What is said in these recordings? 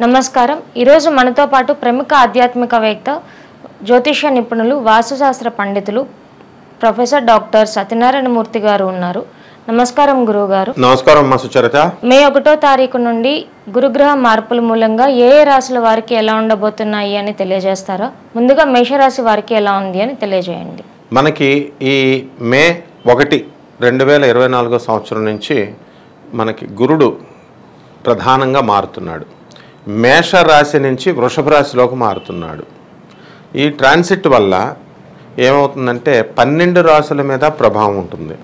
నమస్కారం. ఈరోజు మనతో పాటు ప్రముఖ ఆధ్యాత్మికవేత్త, జ్యోతిష నిపుణులు, వాస్తుశాస్త్ర పండితులు ప్రొఫెసర్ డాక్టర్ సత్యనారాయణ మూర్తి గారు ఉన్నారు. నమస్కారం గురువు గారు. నమస్కారం మా సుచరిత. మే 1వ తారీఖు నుండి గురుగ్రహ మార్పుల మూలంగా ఏ రాశుల వారికి ఎలా ఉండబోతున్నాయి అని తెలియజేస్తారా? ముందుగా మేషరాశి వారికి ఎలా ఉంది అని తెలియజేయండి. మనకి ఈ మే 1, 2024 సంవత్సరం నుంచి మనకి గురుడు ప్రధానంగా మారుతున్నాడు. మేషరాశి నుంచి వృషభ రాశిలోకి మారుతున్నాడు. ఈ ట్రాన్సిట్ వల్ల ఏమవుతుందంటే 12 రాశుల మీద ప్రభావం ఉంటుంది.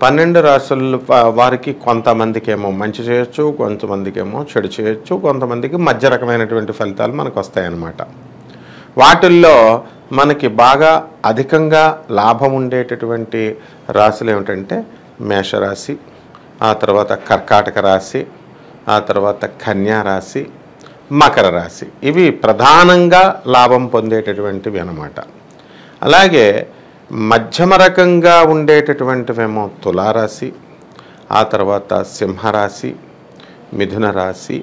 12 రాశుల వారికి కొంతమందికి ఏమో మంచి చేయొచ్చు, కొంతమందికి ఏమో చెడు చేయొచ్చు, కొంతమందికి మధ్య రకమైనటువంటి ఫలితాలు మనకు వస్తాయన్నమాట. వాటిల్లో మనకి బాగా అధికంగా లాభం ఉండేటటువంటి రాశులు ఏమిటంటే మేషరాశి, ఆ తర్వాత కర్కాటక రాశి, ఆ తర్వాత కన్యా రాశి, మకర రాశి. ఇవి ప్రధానంగా లాభం పొందేటటువంటివి అన్నమాట. అలాగే మధ్యమ రకంగా ఉండేటటువంటివేమో తులారాశి, ఆ తర్వాత సింహరాశి, మిథున రాశి,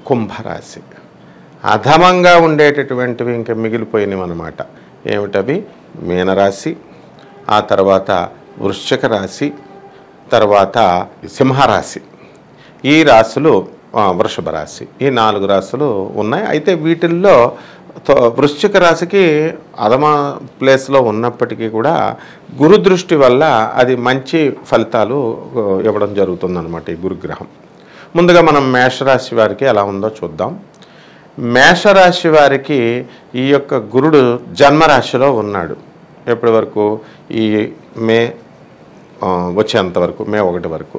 కుంభరాశి. అధమంగా ఉండేటటువంటివి ఇంకా మిగిలిపోయినవి అన్నమాట. ఏమిటవి? మీనరాశి, ఆ తర్వాత వృశ్చిక రాశి, తర్వాత సింహరాశి. ఈ రాశులు వృషభ రాశి. ఈ 4 రాశులు ఉన్నాయి. అయితే వీటిల్లో వృశ్చిక రాశికి అధమ ప్లేస్లో ఉన్నప్పటికీ కూడా గురు దృష్టి వల్ల అది మంచి ఫలితాలు ఇవ్వడం జరుగుతుందన్నమాట ఈ గురుగ్రహం. ముందుగా మనం మేషరాశి వారికి ఎలా ఉందో చూద్దాం. మేషరాశి వారికి ఈ యొక్క గురుడు జన్మరాశిలో ఉన్నాడు. ఎప్పటి వరకు? ఈ మే వచ్చేంతవరకు, మే 1 వరకు.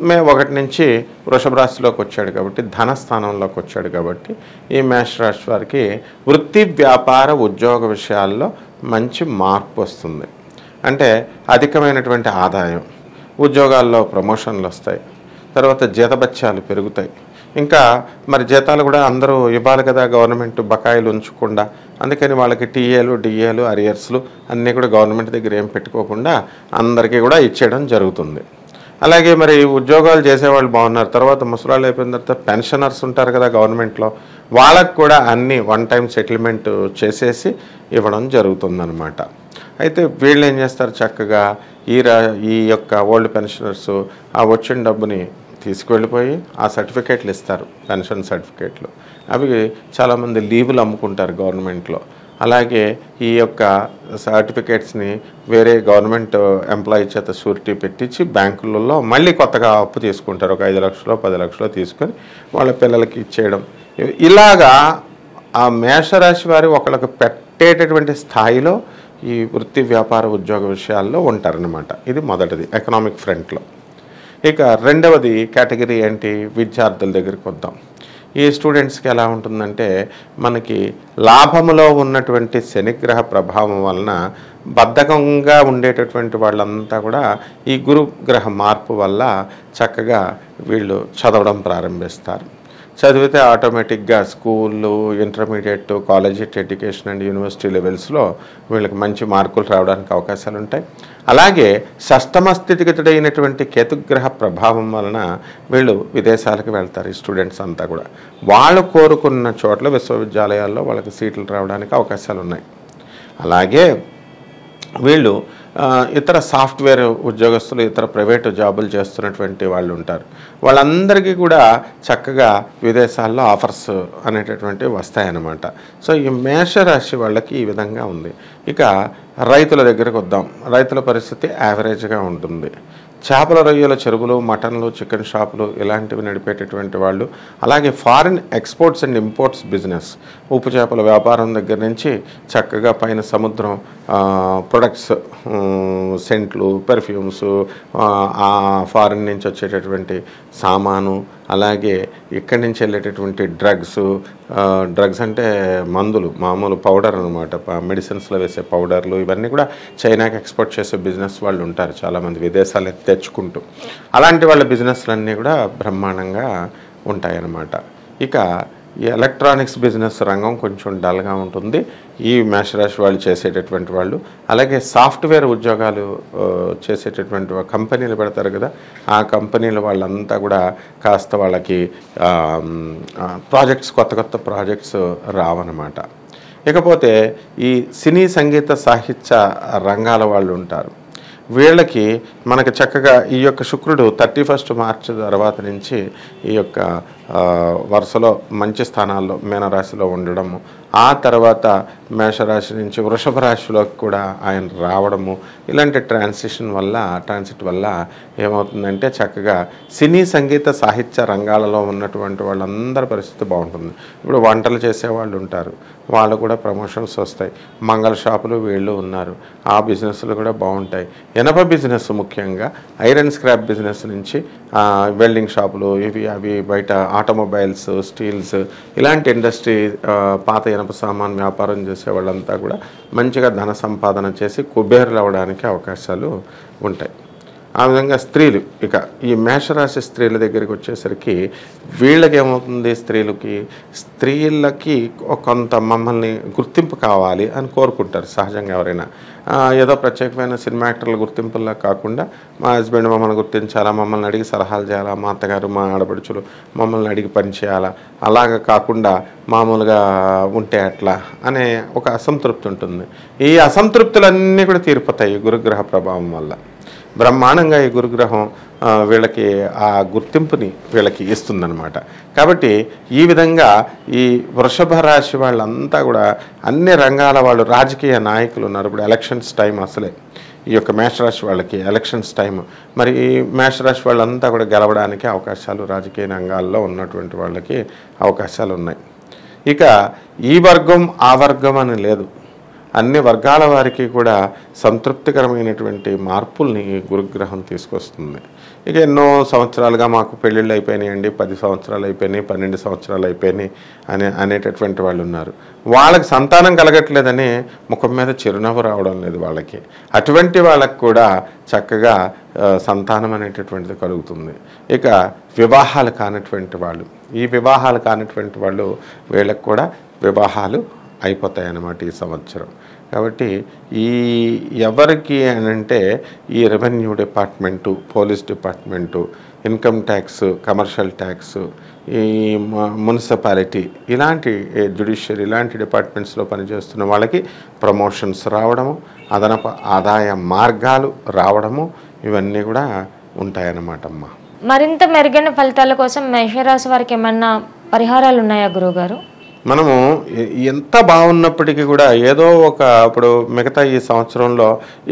మే 1 నుంచి వృషభ రాశిలోకి వచ్చాడు కాబట్టి, ధనస్థానంలోకి వచ్చాడు కాబట్టి ఈ మేషరాశి వారికి వృత్తి, వ్యాపార, ఉద్యోగ విషయాల్లో మంచి మార్పు వస్తుంది. అంటే అధికమైనటువంటి ఆదాయం, ఉద్యోగాల్లో ప్రమోషన్లు వస్తాయి, తర్వాత జీతభత్యాలు పెరుగుతాయి. ఇంకా మరి జీతాలు కూడా అందరూ ఇవ్వాలి కదా, గవర్నమెంట్ బకాయిలు ఉంచకుండా. అందుకని వాళ్ళకి టీఏలు, డిఏలు, అరియర్స్లు అన్నీ కూడా గవర్నమెంట్ దగ్గర ఏం పెట్టుకోకుండా అందరికీ కూడా ఇచ్చేయడం జరుగుతుంది. అలాగే మరి ఉద్యోగాలు చేసేవాళ్ళు బాగున్నారు. తర్వాత ముసలాళ్ళు అయిపోయిన తర్వాత పెన్షనర్స్ ఉంటారు కదా గవర్నమెంట్లో, వాళ్ళకు కూడా అన్నీ వన్ టైం సెటిల్మెంట్ చేసేసి ఇవ్వడం జరుగుతుందన్నమాట. అయితే వీళ్ళు ఏం చేస్తారు? చక్కగా ఈ యొక్క ఓల్డ్ పెన్షనర్స్ ఆ వచ్చిన డబ్బుని తీసుకువెళ్ళిపోయి ఆ సర్టిఫికేట్లు ఇస్తారు, పెన్షన్ సర్టిఫికేట్లు. అవి చాలామంది లీవులు అమ్ముకుంటారు గవర్నమెంట్లో. అలాగే ఈ యొక్క సర్టిఫికేట్స్ని వేరే గవర్నమెంట్ ఎంప్లాయీ చేత షూరిటీ పెట్టించి బ్యాంకులలో మళ్ళీ కొత్తగా అప్పు తీసుకుంటారు. ఒక 5 లక్షలు 10 లక్షలు తీసుకొని వాళ్ళ పిల్లలకి ఇచ్చేయడం. ఇలాగా ఆ మేషరాశి వారి ఒకళ్ళకి పెట్టేటటువంటి స్థాయిలో ఈ వృత్తి, వ్యాపార, ఉద్యోగ విషయాల్లో ఉంటారనమాట. ఇది మొదటిది ఎకనామిక్ ఫ్రంట్లో. ఇక రెండవది కేటగిరీ ఏంటి? విద్యార్థుల దగ్గరికి వద్దాం. ఈ స్టూడెంట్స్కి ఎలా ఉంటుందంటే, మనకి లాభములో ఉన్నటువంటి శనిగ్రహ ప్రభావం వలన బద్ధకంగా ఉండేటటువంటి వాళ్ళంతా కూడా ఈ గురుగ్రహ మార్పు వల్ల చక్కగా వీళ్ళు చదవడం ప్రారంభిస్తారు. చదివితే ఆటోమేటిక్గా స్కూళ్ళు, intermediate, collegiate education and university లెవెల్స్లో వీళ్ళకి మంచి మార్కులు రావడానికి అవకాశాలు ఉంటాయి. అలాగే షష్టమ స్థితిగతుడైనటువంటి కేతుగ్రహ ప్రభావం వలన వీళ్ళు విదేశాలకు వెళ్తారు. ఈ స్టూడెంట్స్ అంతా కూడా వాళ్ళు కోరుకున్న చోట్ల విశ్వవిద్యాలయాల్లో వాళ్ళకి సీట్లు రావడానికి అవకాశాలు ఉన్నాయి. అలాగే వీళ్ళు ఇతర సాఫ్ట్వేర్ ఉద్యోగస్తులు, ఇతర ప్రైవేటు జాబులు చేస్తున్నటువంటి వాళ్ళు ఉంటారు. వాళ్ళందరికీ కూడా చక్కగా విదేశాల్లో ఆఫర్స్ అనేటటువంటివి వస్తాయన్నమాట. సో ఈ మేషరాశి వాళ్ళకి ఈ విధంగా ఉంది. ఇక రైతుల దగ్గరకు వద్దాం. రైతుల పరిస్థితి యావరేజ్గా ఉంటుంది. చేపల రొయ్యల చెరువులు, మటన్లు, చికెన్ షాపులు ఇలాంటివి నడిపేటటువంటి వాళ్ళు, అలాగే foreign exports and imports business, ఉప్పు చేపల వ్యాపారం దగ్గర నుంచి చక్కగా పైన సముద్రం ప్రొడక్ట్స్, సెంట్లు, పెర్ఫ్యూమ్స్, ఆ ఫారిన్ నుంచి వచ్చేటటువంటి సామాను, అలాగే ఇక్కడి నుంచి వెళ్ళేటటువంటి డ్రగ్స్ అంటే మందులు, మామూలు పౌడర్ అనమాట, మెడిసిన్స్లో వేసే పౌడర్లు, ఇవన్నీ కూడా చైనాకి ఎక్స్పోర్ట్ చేసే బిజినెస్ వాళ్ళు ఉంటారు చాలామంది, విదేశాలకు తెచ్చుకుంటూ. అలాంటి వాళ్ళ బిజినెస్లన్నీ కూడా బ్రహ్మాండంగా ఉంటాయన్నమాట. ఇక ఈ ఎలక్ట్రానిక్స్ బిజినెస్ రంగం కొంచెం డల్గా ఉంటుంది ఈ మేషరాశి వాళ్ళు చేసేటటువంటి వాళ్ళు. అలాగే సాఫ్ట్వేర్ ఉద్యోగాలు చేసేటటువంటి కంపెనీలు పెడతారు కదా, ఆ కంపెనీల వాళ్ళంతా కూడా కాస్త వాళ్ళకి ప్రాజెక్ట్స్ కొత్త కొత్త ప్రాజెక్ట్స్ రావన్నమాట. ఇకపోతే ఈ సినీ సంగీత సాహిత్య రంగాల వాళ్ళు ఉంటారు. వీళ్ళకి మనకు చక్కగా ఈ యొక్క శుక్రుడు 31 మార్చి తర్వాత నుంచి ఈ యొక్క వరుసలో మంచి స్థానాల్లో మీనరాశిలో ఉండడము, ఆ తర్వాత మేషరాశి నుంచి వృషభ రాశిలోకి కూడా ఆయన రావడము, ఇలాంటి ట్రాన్సిట్ వల్ల ఏమవుతుందంటే చక్కగా సినీ సంగీత సాహిత్య రంగాలలో ఉన్నటువంటి వాళ్ళందరి పరిస్థితి బాగుంటుంది. ఇప్పుడు వంటలు చేసేవాళ్ళు ఉంటారు, వాళ్ళు కూడా ప్రమోషన్స్ వస్తాయి. మంగళ షాపులు వీళ్ళు ఉన్నారు, ఆ బిజినెస్లు కూడా బాగుంటాయి. ఇనప బిజినెస్ ముఖ్యంగా ఐరన్ స్క్రాప్ బిజినెస్ నుంచి వెల్డింగ్ షాపులు ఇవి అవి బయట ఆటోమొబైల్స్ స్టీల్స్ ఇలాంటి ఇండస్ట్రీ పాత ఇనప సామాన్ వ్యాపారం చేసే వాళ్ళంతా కూడా మంచిగా ధన సంపాదన చేసి కుబేరులు అవ్వడానికి అవకాశాలు ఉంటాయి. ఆ విధంగా స్త్రీలు, ఇక ఈ మేషరాశి స్త్రీల దగ్గరికి వచ్చేసరికి వీళ్ళకి ఏమవుతుంది, స్త్రీలకి కొంత మమ్మల్ని గుర్తింపు కావాలి అని కోరుకుంటారు సహజంగా. ఎవరైనా ఏదో ప్రత్యేకమైన సినిమా యాక్టర్ల గుర్తింపులా కాకుండా మా హస్బెండ్ మమ్మల్ని గుర్తించాలా, మమ్మల్ని అడిగి సలహాలు చేయాలా, మా అత్తగారు మా ఆడపడుచులు మమ్మల్ని అడిగి పని చేయాలా, అలాగా కాకుండా మామూలుగా ఉంటే అట్లా అనే ఒక అసంతృప్తి ఉంటుంది. ఈ అసంతృప్తులన్నీ కూడా తీరిపోతాయి గురుగ్రహ ప్రభావం వల్ల. బ్రహ్మాండంగా ఈ గురుగ్రహం వీళ్ళకి ఆ గుర్తింపుని వీళ్ళకి ఇస్తుందన్నమాట. కాబట్టి ఈ విధంగా ఈ వృషభ రాశి వాళ్ళంతా కూడా అన్ని రంగాల వాళ్ళు, రాజకీయ నాయకులు ఉన్నారు. ఇప్పుడు ఎలక్షన్స్ టైం, అసలే ఈ యొక్క మేషరాశి వాళ్ళకి ఎలక్షన్స్ టైం. మరి ఈ మేషరాశి వాళ్ళంతా కూడా గెలవడానికి అవకాశాలు రాజకీయ రంగాల్లో ఉన్నటువంటి వాళ్ళకి అవకాశాలు ఉన్నాయి. ఇక ఈ వర్గం ఆ వర్గం అని లేదు, అన్ని వర్గాల వారికి కూడా సంతృప్తికరమైనటువంటి మార్పుల్ని గురుగ్రహం తీసుకొస్తుంది. ఇక ఎన్నో సంవత్సరాలుగా మాకు పెళ్ళిళ్ళు అయిపోయినాయండి, 10 సంవత్సరాలు అయిపోయినాయి, 12 సంవత్సరాలు అయిపోయినాయి అనేటటువంటి వాళ్ళు ఉన్నారు. వాళ్ళకి సంతానం కలగట్లేదని ముఖం మీద చిరునవ్వు రావడం లేదు వాళ్ళకి. అటువంటి వాళ్ళకు కూడా చక్కగా సంతానం అనేటటువంటిది కలుగుతుంది. ఇక వివాహాలు కానటువంటి వాళ్ళు, ఈ వివాహాలు కానటువంటి వాళ్ళు వీళ్ళకి కూడా వివాహాలు అయిపోతాయి అన్నమాట ఈ సంవత్సరం. కాబట్టి ఈ ఎవరికి అని అంటే ఈ revenue department, police department, income tax, commercial tax, ఈ మున్సిపాలిటీ, ఇలాంటి జ్యుడిషియరీ ఇలాంటి డిపార్ట్మెంట్స్లో పనిచేస్తున్న వాళ్ళకి ప్రమోషన్స్ రావడము, అదనపు ఆదాయ మార్గాలు రావడము, ఇవన్నీ కూడా ఉంటాయన్నమాట అమ్మ. మరింత మెరుగైన ఫలితాల కోసం మేషరాశి వారికి ఏమన్నా పరిహారాలు ఉన్నాయా గురువుగారు? మనము ఎంత బాగున్నప్పటికీ కూడా ఏదో ఒక ఇప్పుడు మిగతా ఈ సంవత్సరంలో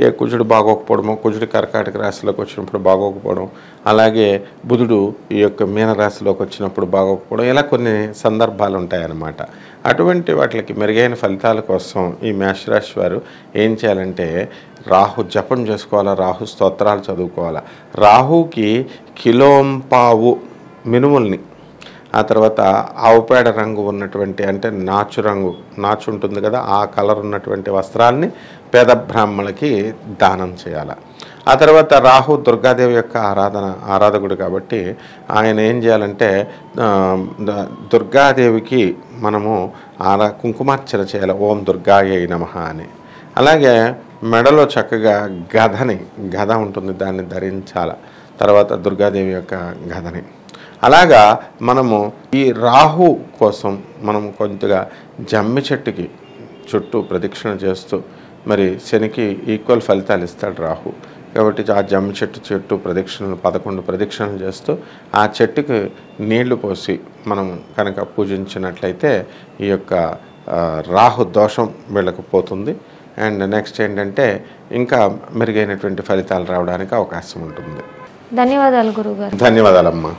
ఏ కుజుడు బాగోకపోవడము, కుజుడు కర్కాటక రాశిలోకి వచ్చినప్పుడు బాగోకపోవడం, అలాగే బుధుడు ఈ యొక్క మీనరాశిలోకి వచ్చినప్పుడు బాగోకపోవడం, ఇలా కొన్ని సందర్భాలు ఉంటాయన్నమాట. అటువంటి వాటికి మెరుగైన ఫలితాల కోసం ఈ మేషరాశి వారు ఏం చేయాలంటే రాహు జపం చేసుకోవాలా, రాహు స్తోత్రాలు చదువుకోవాలా. రాహుకి కిలోంపావు మినుముల్ని, ఆ తర్వాత ఆవుపేడ రంగు ఉన్నటువంటి, అంటే నాచు ఉంటుంది కదా, ఆ కలర్ ఉన్నటువంటి వస్త్రాలని పేద బ్రాహ్మణులకి దానం చేయాలి. ఆ తర్వాత రాహు దుర్గాదేవి యొక్క ఆరాధకుడు కాబట్టి ఆయన ఏం చేయాలంటే దుర్గాదేవికి మనము కుంకుమార్చన చేయాలి, ఓం దుర్గాయై నమః అని. అలాగే మెడలో చక్కగా గద ఉంటుంది, దాన్ని ధరించాలి. తర్వాత దుర్గాదేవి యొక్క గదని. అలాగా మనము ఈ రాహు కోసం మనం కొంచెంగా జమ్మి చెట్టుకి చుట్టూ ప్రదక్షిణ చేస్తూ, మరి శనికి ఈక్వల్ ఫలితాలు ఇస్తాడు రాహు కాబట్టి ఆ జమ్మి చెట్టు చుట్టూ 11 ప్రదక్షిణలు చేస్తూ ఆ చెట్టుకు నీళ్లు పోసి మనం కనుక పూజించినట్లయితే ఈ యొక్క రాహు దోషం వీళ్ళకు పోతుంది. అండ్ నెక్స్ట్ ఏంటంటే ఇంకా మెరుగైనటువంటి ఫలితాలు రావడానికి అవకాశం ఉంటుంది. ధన్యవాదాలు గురువుగారు. ధన్యవాదాలమ్మా.